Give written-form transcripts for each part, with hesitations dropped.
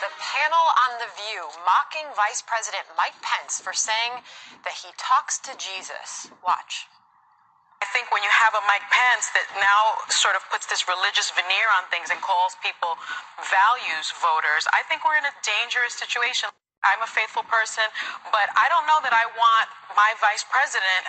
The panel on The View mocking Vice President Mike Pence for saying that he talks to Jesus. Watch. I think when you have a Mike Pence that now sort of puts this religious veneer on things and calls people values voters, I think we're in a dangerous situation. I'm a faithful person, but I don't know that I want my vice president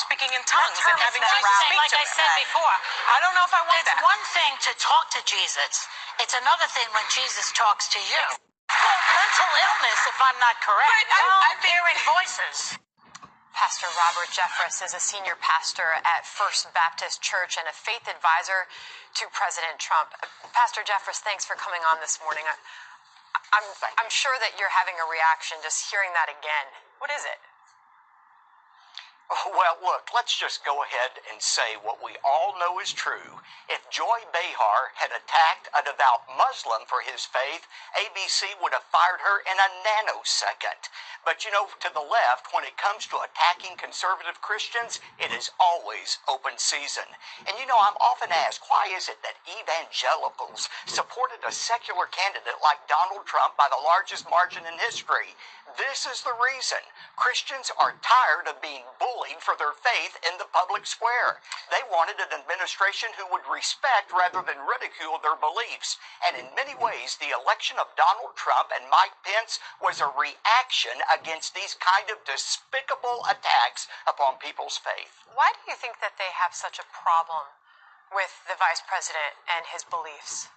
speaking in tongues and having Jesus speak like to I said before. I don't know if I want It's that. one thing to talk to Jesus. It's another thing when Jesus talks to you. Well, mental illness, if I'm not correct. I'm hearing voices. Pastor Robert Jeffress is a senior pastor at First Baptist Church and a faith advisor to President Trump. Pastor Jeffress, thanks for coming on this morning. I'm sure that you're having a reaction just hearing that again. What is it? Well, look, let's just go ahead and say what we all know is true. If Joy Behar had attacked a devout Muslim for his faith, ABC would have fired her in a nanosecond. But, you know, to the left, when it comes to attacking conservative Christians, it is always open season. And, you know, I'm often asked, why is it that evangelicals supported a secular candidate like Donald Trump by the largest margin in history? This is the reason. Christians are tired of being bullied for their faith in the public square. They wanted an administration who would respect rather than ridicule their beliefs. And in many ways, the election of Donald Trump and Mike Pence was a reaction against these kind of despicable attacks upon people's faith. Why do you think that they have such a problem with the vice president and his beliefs?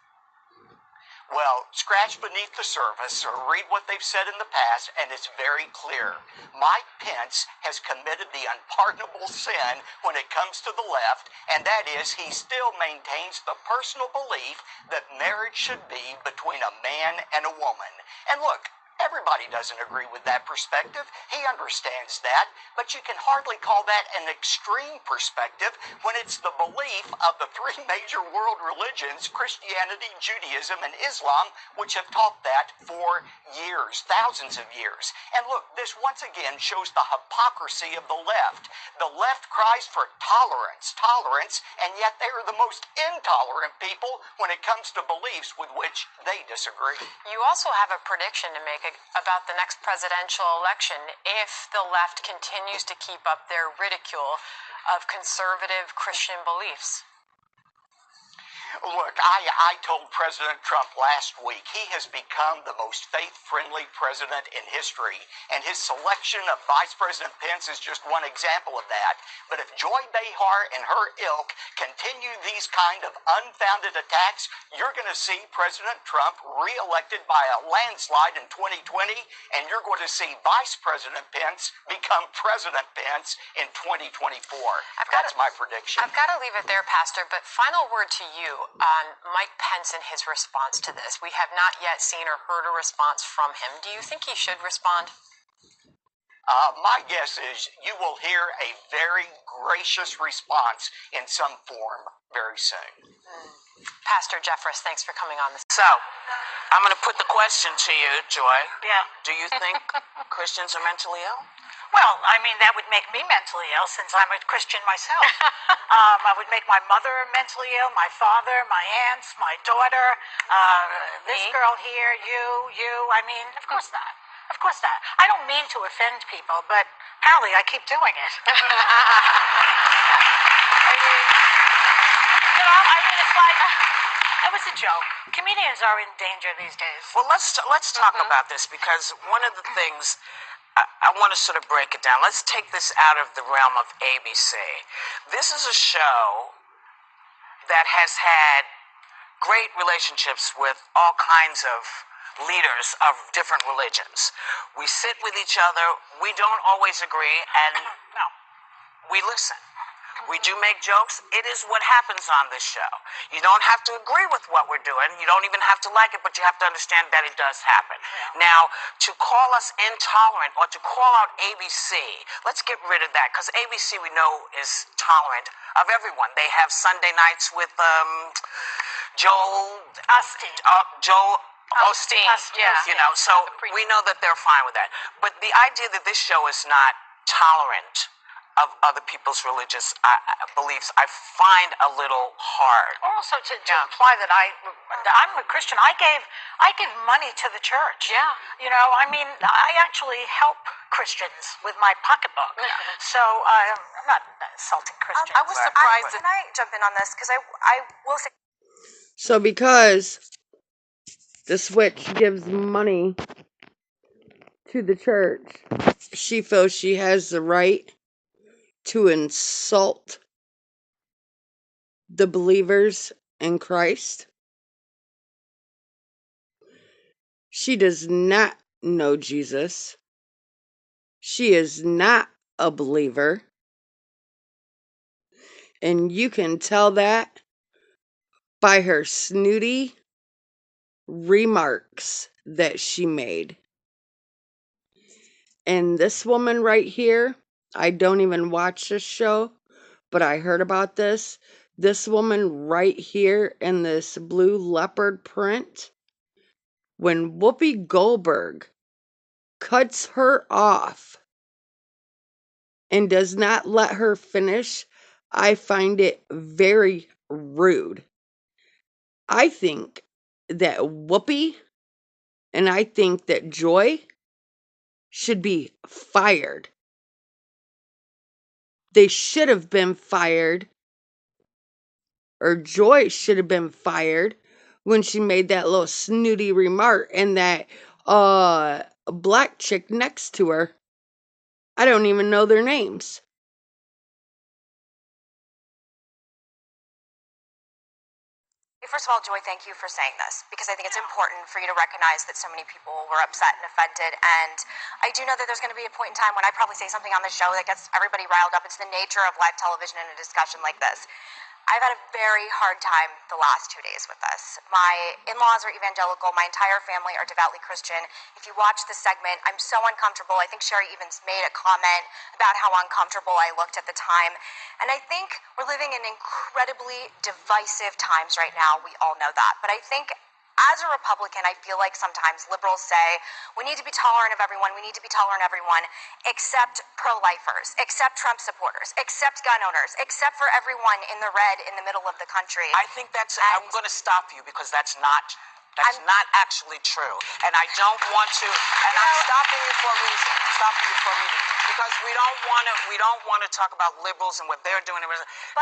Well, scratch beneath the surface or read what they've said in the past, and it's very clear. Mike Pence has committed the unpardonable sin when it comes to the left, and that is he still maintains the personal belief that marriage should be between a man and a woman. And look, everybody doesn't agree with that perspective. He understands that, but you can hardly call that an extreme perspective when it's the belief of the three major world religions, Christianity, Judaism, and Islam, which have taught that for years, thousands of years. And look, this once again shows the hypocrisy of the left. The left cries for tolerance, and yet they are the most intolerant people when it comes to beliefs with which they disagree. You also have a prediction to make about the next presidential election if the left continues to keep up their ridicule of conservative Christian beliefs. Look, I told President Trump last week he has become the most faith-friendly president in history, and his selection of Vice President Pence is just one example of that. But if Joy Behar and her ilk continue these kind of unfounded attacks, you're going to see President Trump reelected by a landslide in 2020, and you're going to see Vice President Pence become President Pence in 2024. That's my prediction. I've got to leave it there, Pastor, but final word to you on Mike Pence and his response to this. We have not yet seen or heard a response from him. Do you think he should respond? My guess is you will hear a very gracious response in some form very soon. Pastor Jeffress, thanks for coming on this. So, I'm going to put the question to you, Joy. Yeah. Do you think Christians are mentally ill? Well, I mean, that would make me mentally ill since I'm a Christian myself. I would make my mother mentally ill, my father, my aunts, my daughter, this girl here, you. I mean, of course not. Of course not. I don't mean to offend people, but apparently I keep doing it. It's like, it was a joke. Comedians are in danger these days. Well, let's talk about this, because one of the things I want to sort of break it down. Let's take this out of the realm of ABC. This is a show that has had great relationships with all kinds of leaders of different religions. We sit with each other. We don't always agree, and no, we listen. We do make jokes. It is what happens on this show. You don't have to agree with what we're doing. You don't even have to like it, but you have to understand that it does happen. Now, to call us intolerant or to call out ABC, let's get rid of that, because ABC we know is tolerant of everyone. They have Sunday nights with Joel Osteen. You know, so we know that they're fine with that. But the idea that this show is not tolerant of other people's religious beliefs, I find a little hard. Or also to imply that I'm a Christian. I give money to the church. Yeah. You know, I mean, I actually help Christians with my pocketbook. So I'm not insulting Christians. I was surprised. Can I jump in on this? Because I will say. So because the Switch gives money to the church, she feels she has the right to insult the believers in Christ. She does not know Jesus. She is not a believer. And you can tell that by her snooty remarks that she made. And this woman right here, I don't even watch this show, but I heard about this. This woman right here in this blue leopard print, when Whoopi Goldberg cuts her off and does not let her finish, I find it very rude. I think that Whoopi and I think that Joy should be fired. They should have been fired, or Joy should have been fired when she made that little snooty remark, and that black chick next to her. I don't even know their names. First of all, Joy, thank you for saying this, because I think it's important for you to recognize that so many people were upset and offended. And I do know that there's going to be a point in time when I probably say something on the show that gets everybody riled up. It's the nature of live television and a discussion like this. I've had a very hard time the last 2 days with this. My in-laws are evangelical. My entire family are devoutly Christian. If you watch the segment, I'm so uncomfortable. I think Sherry even made a comment about how uncomfortable I looked at the time. And I think we're living in incredibly divisive times right now. We all know that. But I think as a Republican, I feel like sometimes liberals say, we need to be tolerant of everyone, we need to be tolerant of everyone, except pro-lifers, except Trump supporters, except gun owners, except for everyone in the red in the middle of the country. I think I'm going to stop you because that's not actually true. And I don't want to, and I'm stopping you for a reason. Because we don't want to talk about liberals and what they're doing.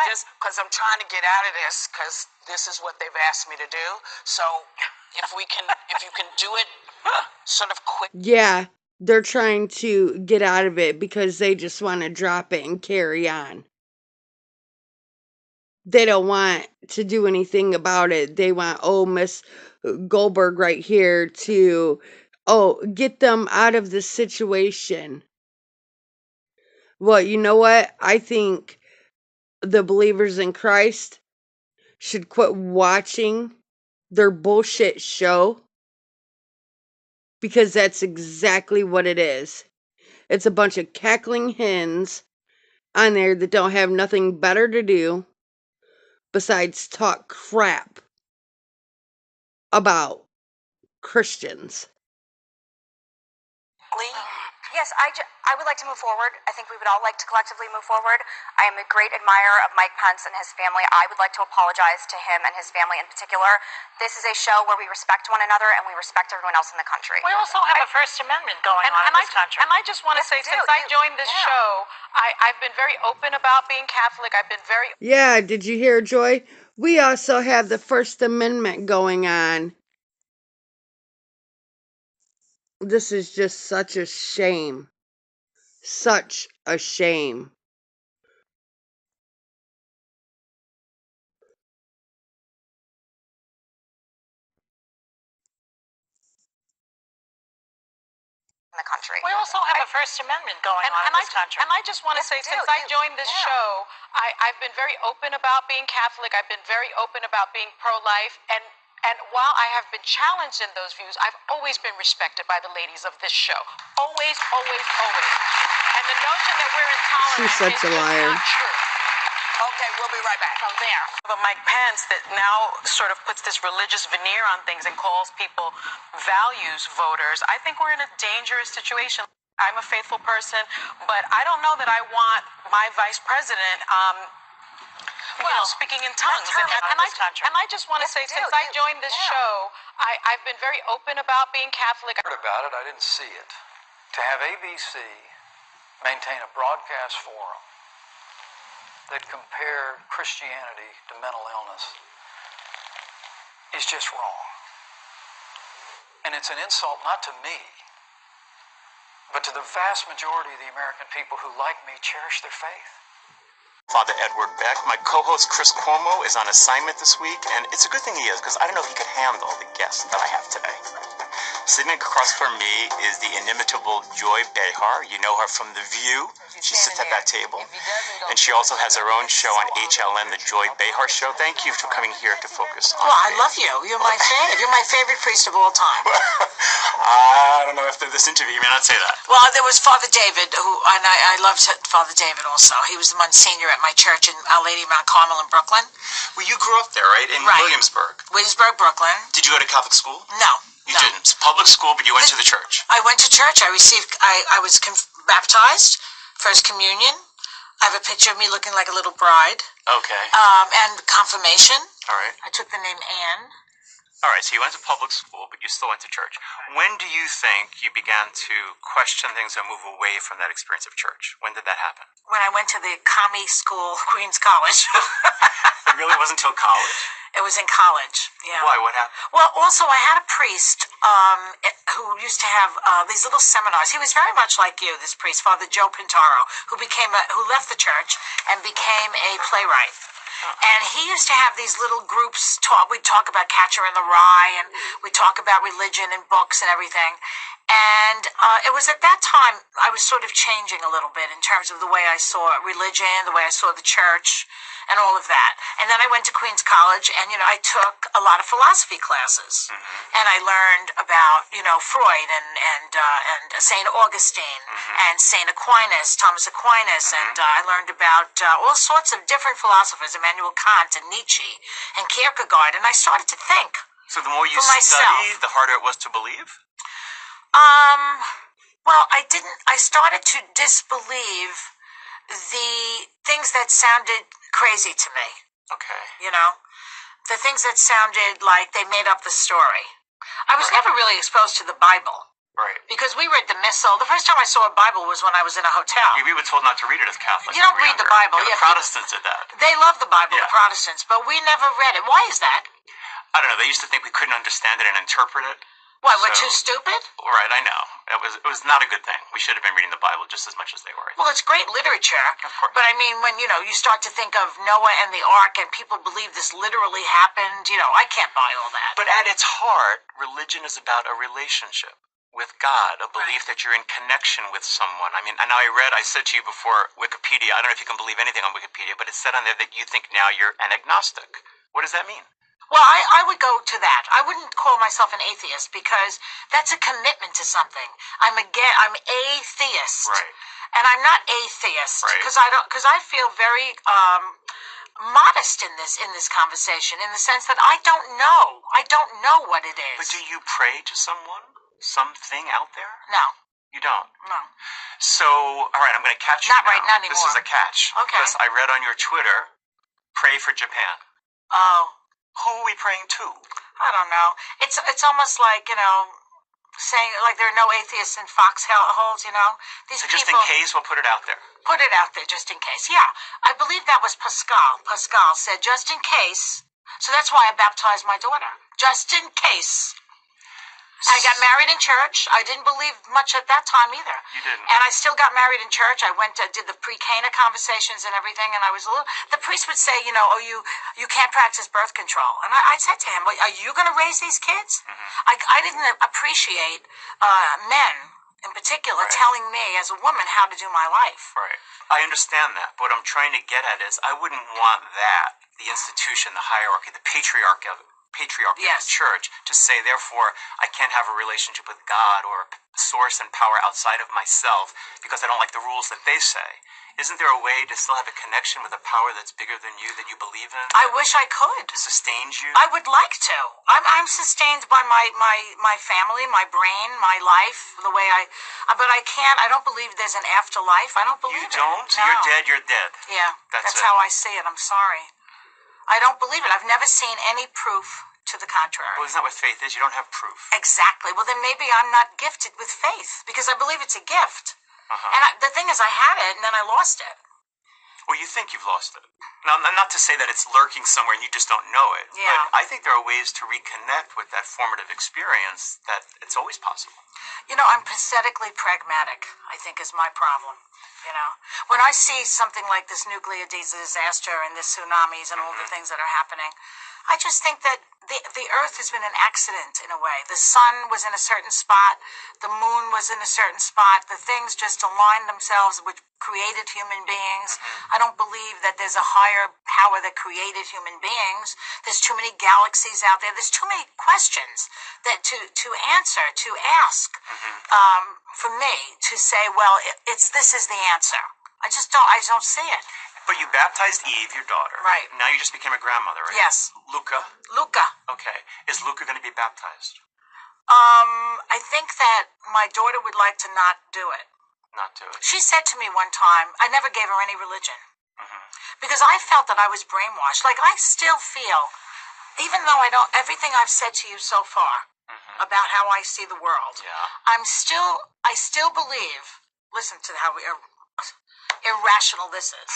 Just because I'm trying to get out of this, because this is what they've asked me to do. So if you can do it sort of quick. Yeah, they're trying to get out of it because they just want to drop it and carry on. They don't want to do anything about it. They want, Miss Goldberg right here to, get them out of the situation. Well, you know what? I think the believers in Christ should quit watching their bullshit show, because that's exactly what it is. It's a bunch of cackling hens on there that don't have nothing better to do besides talk crap about Christians. Yes, I would like to move forward. I think we would all like to collectively move forward. I am a great admirer of Mike Pence and his family. I would like to apologize to him and his family in particular. This is a show where we respect one another and we respect everyone else in the country. We also have a First Amendment going on in this country. And I just want to say, since I joined this show, I've been very open about being Catholic. I've been very... Yeah, did you hear, Joy? We also have the First Amendment going on. This is just such a shame. Such a shame. In the country. We also have a First Amendment going on in this country. And I just want to say, since I joined this show, I've been very open about being Catholic. I've been very open about being pro-life. And while I have been challenged in those views, I've always been respected by the ladies of this show. Always, always, always. And the notion that we're intolerant She's such a liar. Not true. Okay, we'll be right back. From there. But Mike Pence that now sort of puts this religious veneer on things and calls people values voters. I think we're in a dangerous situation. I'm a faithful person, but I don't know that I want my vice president, speaking in tongues. And I just want to say, since I joined this show, I've been very open about being Catholic. I heard about it. I didn't see it. To have ABC maintain a broadcast forum that compared Christianity to mental illness is just wrong. And it's an insult not to me, but to the vast majority of the American people who, like me, cherish their faith. Father Edward Beck. My co-host Chris Cuomo is on assignment this week, and it's a good thing he is, because I don't know if he could handle the guests that I have today. Sitting across from me is the inimitable Joy Behar. You know her from The View. She sits at that table. And she also has her own show on HLN, The Joy Behar Show. Thank you for coming here to focus on Well, I faith. love you. You're my fave. You're my favorite priest of all time. I don't know after this interview, you may not say that. Well, there was Father David, and I loved Father David also. He was the Monsignor at my church in Our Lady of Mount Carmel in Brooklyn. Well, you grew up there, right? In Right. Williamsburg. Williamsburg, Brooklyn. Did you go to Catholic school? No. You didn't. It's public school, but you went to the church. I went to church. I was baptized, first communion. I have a picture of me looking like a little bride. Okay. And confirmation. All right. I took the name Anne. All right, so you went to public school, but you still went to church. When do you think you began to question things or move away from that experience of church? When did that happen? When I went to the commie school, Queens College. It really wasn't until college. It was in college, yeah. Why? What happened? Well, also, I had a priest who used to have these little seminars. He was very much like you, this priest, Father Joe Pintaro, who left the church and became a playwright. And he used to have these little groups we'd talk about Catcher in the Rye, and we'd talk about religion and books and everything. And it was at that time I was sort of changing a little bit in terms of the way I saw religion, the way I saw the church, and all of that. And then I went to Queens College, and, I took a lot of philosophy classes. And I learned about, Freud and St. Augustine and St. Aquinas, Thomas Aquinas. And I learned about all sorts of different philosophers, Immanuel Kant and Nietzsche and Kierkegaard. And I started to think. So the more you for myself. studied, the harder it was to believe? Well, I started to disbelieve the things that sounded crazy to me. Okay. The things that sounded like they made up the story. I was never really exposed to the Bible. Right. Because we read the Missal. The first time I saw a Bible was when I was in a hotel. We were told not to read it as Catholics. You don't read the Bible. Yeah, the Protestants did that. They love the Bible, Yeah. the Protestants, but we never read it. Why is that? I don't know. They used to think we couldn't understand it and interpret it. What, we're So- too stupid? Right, I know. It was not a good thing. We should have been reading the Bible just as much as they were. Well, it's great literature. Of course. But I mean, when, you start to think of Noah and the ark and people believe this literally happened, I can't buy all that. But at its heart, religion is about a relationship with God, a belief that you're in connection with someone. I mean, I know I said to you before Wikipedia, I don't know if you can believe anything on Wikipedia, but it said on there that you think now you're an agnostic. What does that mean? Well, I would go to that. I wouldn't call myself an atheist because that's a commitment to something. I'm atheist. Right. And I'm not atheist Right. because I feel very modest in this conversation, in the sense that I don't know what it is. But do you pray to someone? Something out there? No. You don't? No. So, all right, I'm going to catch you Not now. right, not This is anymore. a catch. Okay. Because I read on your Twitter, pray for Japan. Oh, Who are we praying to? I don't know. It's almost like, saying like there are no atheists in foxholes, These So just people in case, we'll put it out there. put it out there just in case. Yeah. I believe that was Pascal. Pascal said just in case. So that's why I baptized my daughter. Just in case. I got married in church. I didn't believe much at that time either. You didn't. And I still got married in church. I did the pre-Cana conversations and everything, and I was the priest would say, oh, you can't practice birth control. And I said to him, well, are you going to raise these kids? I didn't appreciate men, in particular, telling me as a woman how to do my life. Right. I understand that. But what I'm trying to get at is I wouldn't want that, the institution, the hierarchy, the patriarchy patriarchy of Yes. the church to say, therefore, I can't have a relationship with God or source and power outside of myself because I don't like the rules that they say. Isn't there a way to still have a connection with a power that's bigger than you, that you believe in? I wish I could. That sustains you? I would like to. I'm sustained by my family, my brain, my life, the way but I can't. I don't believe there's an afterlife. I don't believe You it. don't? No. You're dead, you're dead. Yeah, That's that's it. how I see it. I'm sorry. I don't believe it. I've never seen any proof to the contrary. Well, isn't that what faith is? You don't have proof. Exactly. Well, then maybe I'm not gifted with faith because I believe it's a gift. Uh-huh. And the thing is, I had it and then I lost it. Well, you think you've lost it. Now, not to say that it's lurking somewhere and you just don't know it, Yeah. but I think there are ways to reconnect with that formative experience that it's always possible. You know, I'm pathetically pragmatic, I think, is my problem. You know, when I see something like this nuclear disaster and the tsunamis and all the things that are happening, I just think that the Earth has been an accident in a way. The sun was in a certain spot, the moon was in a certain spot, the things just aligned themselves, which created human beings. I don't believe that there's a higher power that created human beings. There's too many galaxies out there. There's too many questions that to answer, to ask, for me to say, well, this is the answer. I don't see it. But you baptized Eve, your daughter. Right. Now you just became a grandmother, right? Yes. Luca. Okay. Is Luca going to be baptized? I think that my daughter would like to not do it. Not do it. She said to me one time, I never gave her any religion. Because I felt that I was brainwashed. Like, I still feel, even though everything I've said to you so far about how I see the world, Yeah. I still believe, listen to how irrational this is.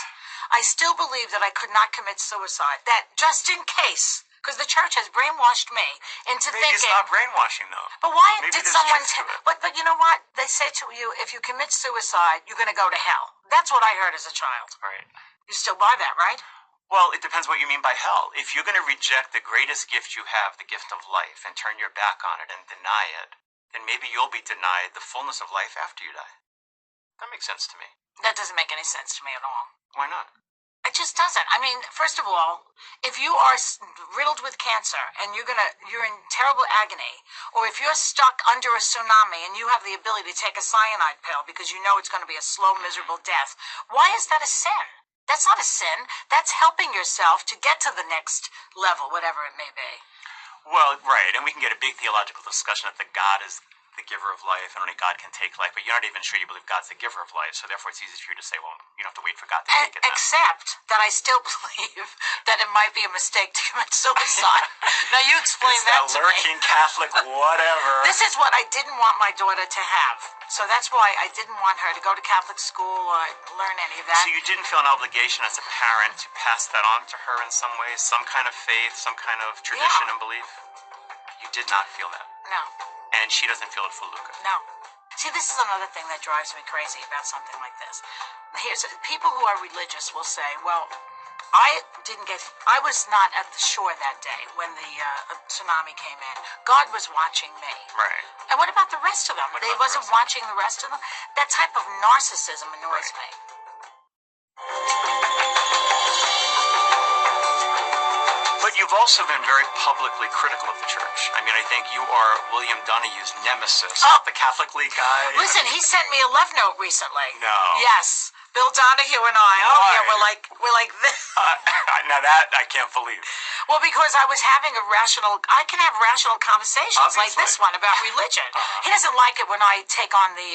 I still believe that I could not commit suicide. That just in case, because the church has brainwashed me into Maybe thinking. it's not brainwashing, though. But why Maybe did there's someone? truth to it. But you know what? They say to you, if you commit suicide, you're going to go to hell. That's what I heard as a child. Right. You still buy that, right? Well, it depends what you mean by hell. If you're going to reject the greatest gift you have, the gift of life, and turn your back on it and deny it, then maybe you'll be denied the fullness of life after you die. That makes sense to me. That doesn't make any sense to me at all. Why not? It just doesn't. I mean, first of all, if you are riddled with cancer and you're in terrible agony, or if you're stuck under a tsunami and you have the ability to take a cyanide pill because you know it's going to be a slow, miserable death, why is that a sin? That's not a sin. That's helping yourself to get to the next level, whatever it may be. Well, right, and we can get a big theological discussion that God is the giver of life and only God can take life, but you're not even sure you believe God's the giver of life, so therefore it's easy for you to say, well, you don't have to wait for God to take it now. Except that I still believe that it might be a mistake to commit suicide. Now you explain It's that to that me. lurking Catholic whatever. This is what I didn't want my daughter to have. So that's why I didn't want her to go to Catholic school or learn any of that. So you didn't feel an obligation as a parent to pass that on to her in some way, some kind of faith, some kind of tradition and belief? You did not feel that. No. And she doesn't feel it for Luca. No. See, this is another thing that drives me crazy about something like this. People who are religious will say, well, I was not at the shore that day when the tsunami came in. God was watching me. Right. And what about the rest of them? What They about the wasn't rest? watching the rest of them? That type of narcissism annoys me. But you've also been very publicly critical of the church. I mean, I think you are William Donohue's nemesis, the Catholic League guy. Listen, he sent me a love note recently. No. Yes. Bill Donahue and I. Oh, Why? yeah, we're like this. Now that I can't believe. Well, because I was having I can have rational conversations like Obviously. this one about religion. He doesn't like it when I take on the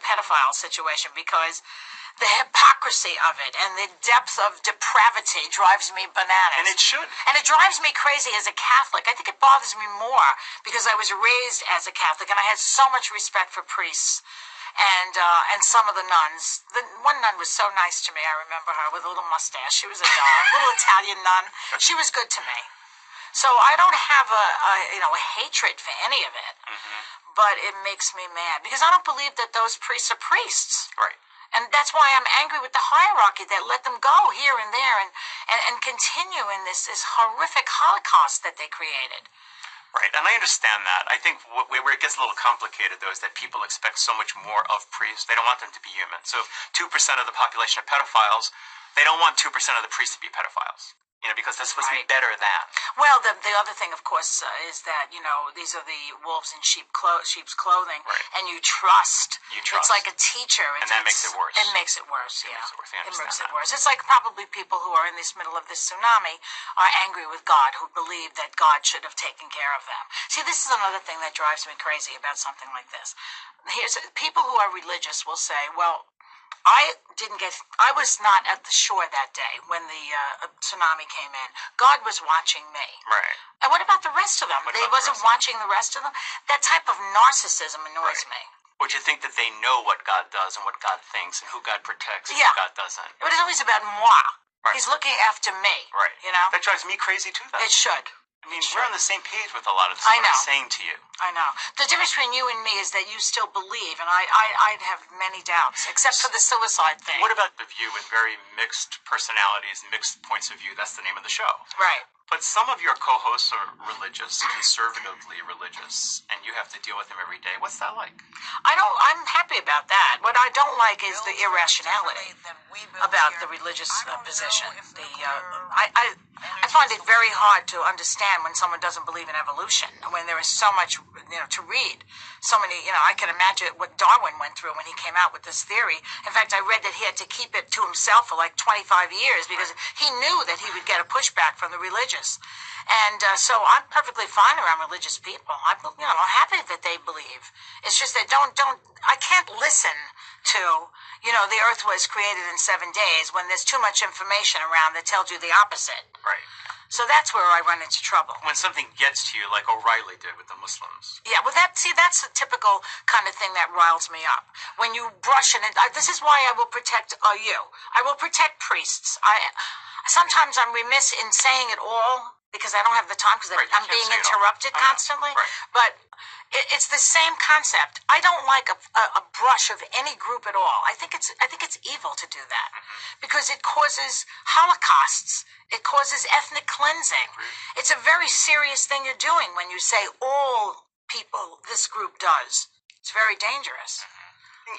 pedophile situation because the hypocrisy of it and the depth of depravity drives me bananas. And it should. And it drives me crazy as a Catholic. I think it bothers me more because I was raised as a Catholic and I had so much respect for priests and some of the nuns. The one nun was so nice to me. I remember her with a little mustache. She was a doll, little Italian nun. She was good to me. So I don't have a hatred for any of it, but it makes me mad because I don't believe that those priests are priests. Right. And that's why I'm angry with the hierarchy that let them go here and there and continue in this horrific Holocaust that they created. Right, and I understand that. I think where it gets a little complicated, though, is that people expect so much more of priests. They don't want them to be human. So if 2% of the population are pedophiles, they don't want 2% of the priests to be pedophiles. because they're supposed to be better than. Well, the other thing, of course, is that, these are the wolves in sheep's clothing, Right. and you trust. You trust. It's like a teacher. And that makes it worse. It makes it worse, yeah. It It makes it worse. It's like probably people who are in this middle of this tsunami are angry with God, who believe that God should have taken care of them. See, this is another thing that drives me crazy about something like this. People who are religious will say, well, I was not at the shore that day when the tsunami came in. God was watching me. Right. And what about the rest of them? They wasn't watching the rest of them? That type of narcissism annoys me. Or do you think that they know what God does and what God thinks and who God protects and Yeah. who God doesn't? But it's always about moi. Right. He's looking after me. Right. That drives me crazy too, though. It should. I mean, we're on the same page with a lot of I what know. I'm saying to you. I know. The difference between you and me is that you still believe, and I'd have many doubts, except for the suicide thing. What about the view with very mixed personalities, mixed points of view? That's the name of the show. Right. But some of your co-hosts are religious, conservatively religious, and you have to deal with them every day. What's that like? I'm happy about that. What I don't like is the irrationality about the religious position. I find it very hard to understand when someone doesn't believe in evolution, when there is so much, to read. So many, I can imagine what Darwin went through when he came out with this theory. In fact, I read that he had to keep it to himself for like 25 years because he knew that he would get a pushback from the religious. And so I'm perfectly fine around religious people. I'm happy that they believe. It's just that I can't listen to, the earth was created in 7 days when there's too much information around that tells you the opposite. Right. So that's where I run into trouble. When something gets to you, like O'Reilly did with the Muslims. Yeah, well, that's the typical kind of thing that riles me up. When you brush it, this is why I will protect you. I will protect priests. Sometimes I'm remiss in saying it all because I don't have the time because I'm being interrupted constantly. Right. But it's the same concept. I don't like a brush of any group at all. I think it's evil to do that because it causes holocausts. It causes ethnic cleansing. It's a very serious thing you're doing when you say all people this group does. It's very dangerous.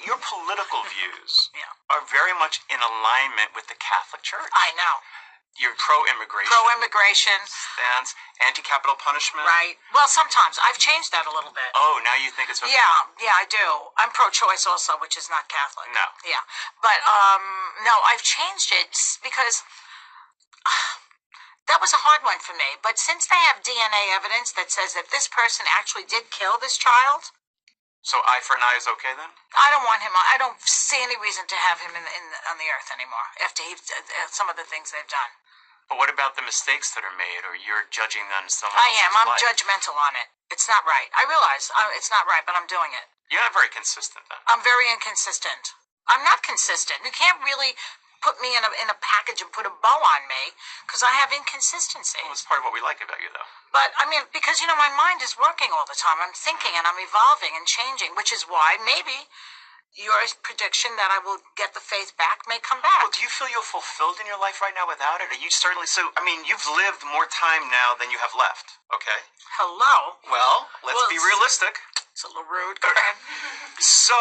Your political views are very much in alignment with the Catholic Church. I know. You're pro-immigration. Pro-immigration. Stance, anti-capital punishment. Right. Well, sometimes. I've changed that a little bit. Oh, now you think it's okay? Yeah, I do. I'm pro-choice also, which is not Catholic. No. Yeah. But, no, I've changed it because that was a hard one for me. But since they have DNA evidence that says that this person actually did kill this child. So eye for an eye is okay then? I don't want him. I don't see any reason to have him on the earth anymore after some of the things they've done. But what about the mistakes that are made, or you're judging them someone I am. I'm life? judgmental on it. It's not right. I realize it's not right, but I'm doing it. You're not very consistent then. I'm very inconsistent. I'm not consistent. You can't really put me in a package and put a bow on me because I have inconsistency. Well, it's part of what we like about you, though. But, because, my mind is working all the time. I'm thinking and I'm evolving and changing, which is why maybe your prediction that I will get the faith back may come back. Well, do you feel you're fulfilled in your life right now without it? Are you certainly you've lived more time now than you have left, okay? Hello? Well, let's be realistic. It's a little rude. Go ahead. So,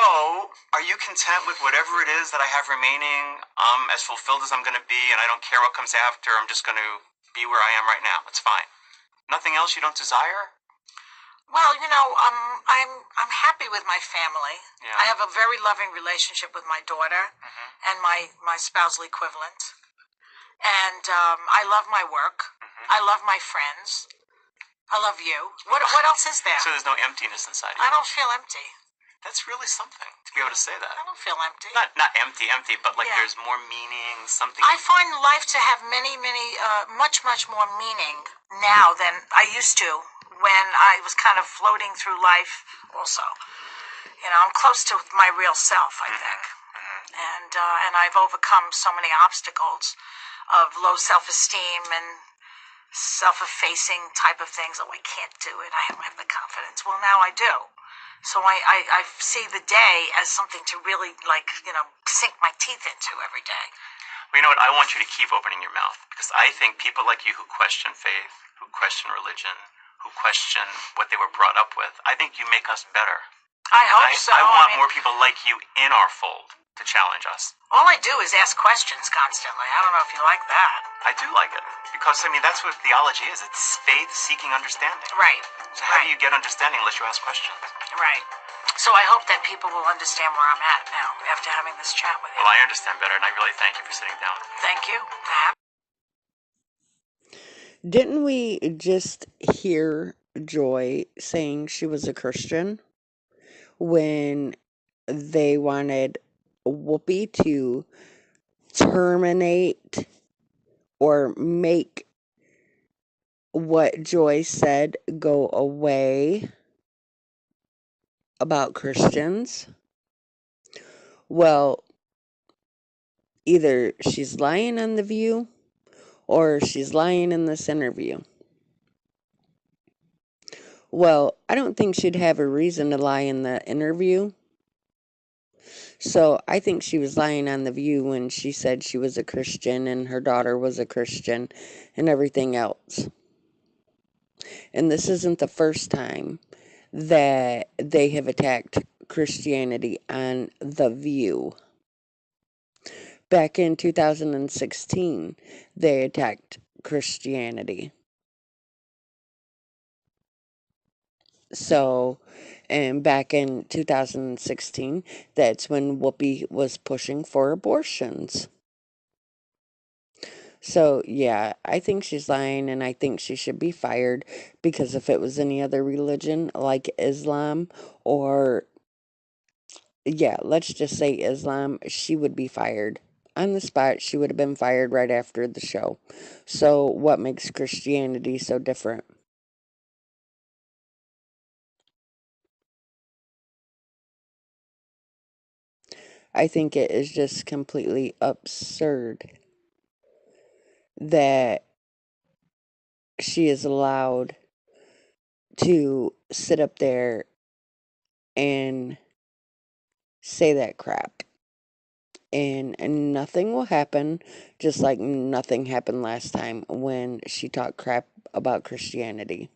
are you content with whatever it is that I have remaining? As fulfilled as I'm going to be, and I don't care what comes after. I'm just going to be where I am right now. It's fine. Nothing else you don't desire? Well, I'm happy with my family. Yeah. I have a very loving relationship with my daughter and my spousal equivalent. And I love my work. I love my friends. I love you. What else is there? So there's no emptiness inside of you? I don't feel empty. That's really something to be able to say that. I don't feel empty. Not empty, but there's more meaning, something. I find life to have many, much more meaning now than I used to when I was kind of floating through life also. I'm close to my real self, I think. And I've overcome so many obstacles of low self-esteem and self-effacing type of things. Oh, I can't do it. I don't have the confidence. Well, now I do. So I see the day as something to really, sink my teeth into every day. Well, you know what? I want you to keep opening your mouth because I think people like you who question faith, who question religion, who question what they were brought up with, I think you make us better. I hope so. I want more people like you in our fold to challenge us. All I do is ask questions constantly. I don't know if you like that. I do like it. Because, I mean, that's what theology is. It's faith seeking understanding. Right. So how do you get understanding unless you ask questions? Right. So I hope that people will understand where I'm at now after having this chat with you. Well, I understand better, and I really thank you for sitting down. Thank you. Didn't we just hear Joy saying she was a Christian when they wanted Whoopi to terminate or make what Joy said go away about Christians? Well, either she's lying on The View or she's lying in this interview. Well, I don't think she'd have a reason to lie in the interview. So I think she was lying on The View when she said she was a Christian and her daughter was a Christian and everything else. And this isn't the first time that they have attacked Christianity on The View. Back in 2016, they attacked Christianity. So, and back in 2016, that's when Whoopi was pushing for abortions. So, yeah, I think she's lying and I think she should be fired because if it was any other religion like Islam or, yeah, let's just say Islam, she would be fired. On the spot, she would have been fired right after the show. So, what makes Christianity so different? I think it is just completely absurd that she is allowed to sit up there and say that crap. And nothing will happen, just like nothing happened last time when she talked crap about Christianity.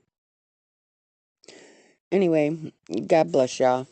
Anyway, God bless y'all.